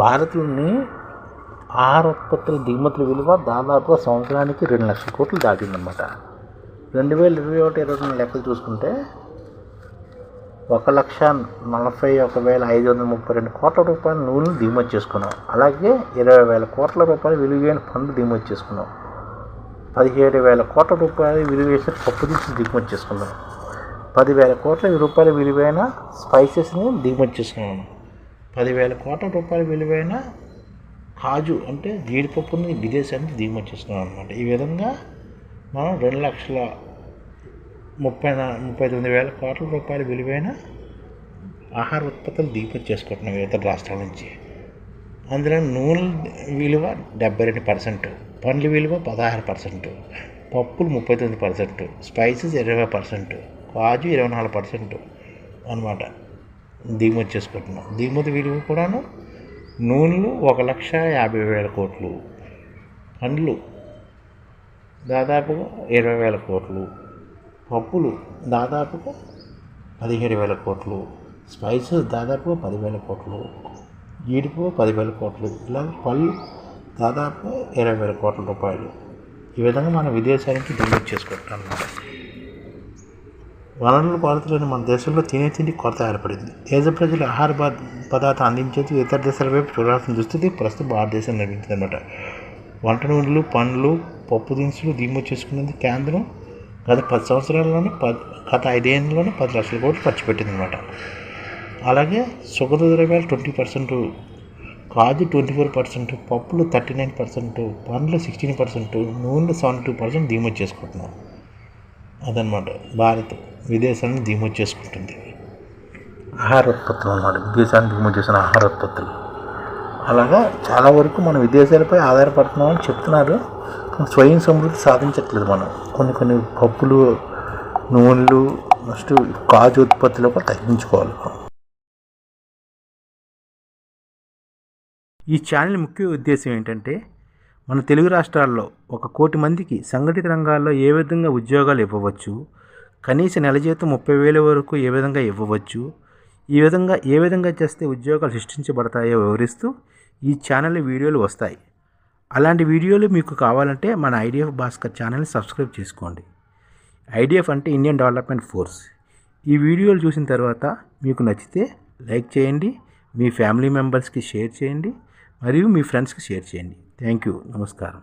భారత్లోని ఆహార ఉత్పత్తుల దిగుమతుల విలువ దాదాపుగా సంవత్సరానికి 2 లక్షల కోట్లు దాటిందన్నమాట. 2021-22 లెక్కలు చూసుకుంటే 1,41,532 కోట్ల రూపాయల నూనెను దిగుమతి చేసుకున్నాం. అలాగే 20,000 కోట్ల రూపాయల విలువైన పండ్లు దిగుమతి చేసుకున్నాం. 17,000 కోట్ల రూపాయల విలువేసిన పప్పు దినుసులు దిగుమతి చేసుకున్నాం. 10,000 కోట్ల రూపాయల విలువైన స్పైసెస్ని దిగుమతి చేసుకున్నాం. 10,000 కోట్ల రూపాయల విలువైన కాజు అంటే జీడిపప్పుని విదేశానికి దిగుమతి చేసుకున్నాం అనమాట. ఈ విధంగా మనం 2,39,000 కోట్ల రూపాయల విలువైన ఆహార ఉత్పత్తులు దిగుమతి చేసుకుంటున్నాం ఇతర రాష్ట్రాల నుంచి. అందులో నూనె విలువ 72%, పండ్ల విలువ 16%, పప్పులు 39%, స్పైసెస్ 20%, కాజు 24% అనమాట దిగుమతి చేసుకుంటున్నాం. దిగుమతి విలువ కూడాను నూనెలు 1,50,000 కోట్లు, పండ్లు దాదాపుగా 20,000 కోట్లు, పప్పులు దాదాపుగా 17,000 కోట్లు, స్పైసెస్ దాదాపుగా 10,000 కోట్లు, జీడిపప్పు 10,000 కోట్లు, ఇలా పళ్ళు దాదాపు 20,000 కోట్ల రూపాయలు. ఈ విధంగా మనం విదేశానికి దిగుమతి చేసుకుంటున్నాం అన్నమాట. వనరుల కొరతలోని మన దేశంలో తిండి కొరత ఏర్పడింది. దేశ ప్రజలు ఆహార పదార్థాలు అందించేది ఇతర దేశాల వైపు చూడాల్సిన దుస్థితి ప్రస్తుతం భారతదేశం నిర్మించింది అన్నమాట. వంట నూనెలు, పండ్లు, పప్పు దినుసులు దిగుమతి చేసుకునేది కేంద్రం గత 10 సంవత్సరాల్లోనే గత 5 ఏళ్ళలోనే 10 లక్షల కోట్లు ఖర్చు పెట్టింది అనమాట. అలాగే సుగంధ ద్రవ్యాలు 20%, కాజు 24%, పప్పులు 39%, పండ్లు 16%, నూనెలు 72% దిగుమతి చేసుకుంటున్నాం. అదనమాట భారత్ విదేశాలను దిగుమతి చేసుకుంటుంది. ఆహార ఉత్పత్తులు అన్నమాట, విదేశాన్ని దిగుమతి చేసిన ఆహార ఉత్పత్తులు. అలాగా చాలా వరకు మనం విదేశాలపై ఆధారపడుతున్నామని చెప్తున్నారు. స్వయం సమృద్ధి సాధించట్లేదు మనం. కొన్ని పప్పులు, నూనెలు, నెక్స్ట్ కాజు ఉత్పత్తులు కూడా తగ్గించుకోవాలి. ఈ ఛానల్ ముఖ్య ఉద్దేశం ఏంటంటే మన తెలుగు రాష్ట్రాల్లో 1 కోటి మందికి సంఘటిత రంగాల్లో ఏ విధంగా ఉద్యోగాలు ఇవ్వవచ్చు, కనీస నెల జీతం 30,000 వరకు ఏ విధంగా ఇవ్వవచ్చు, ఏ విధంగా చేస్తే ఉద్యోగాలు సృష్టించబడతాయో వివరిస్తూ ఈ ఛానల్ వీడియోలు వస్తాయి. అలాంటి వీడియోలు మీకు కావాలంటే మన ఐడిఎఫ్ భాస్కర్ ఛానల్ని సబ్స్క్రైబ్ చేసుకోండి. ఐడిఎఫ్ అంటే ఇండియన్ డెవలప్మెంట్ ఫోర్స్. ఈ వీడియోలు చూసిన తర్వాత మీకు నచ్చితే లైక్ చేయండి, మీ ఫ్యామిలీ మెంబర్స్కి షేర్ చేయండి, మరియు మీ ఫ్రెండ్స్కి షేర్ చేయండి. Thank you. నమస్కారం.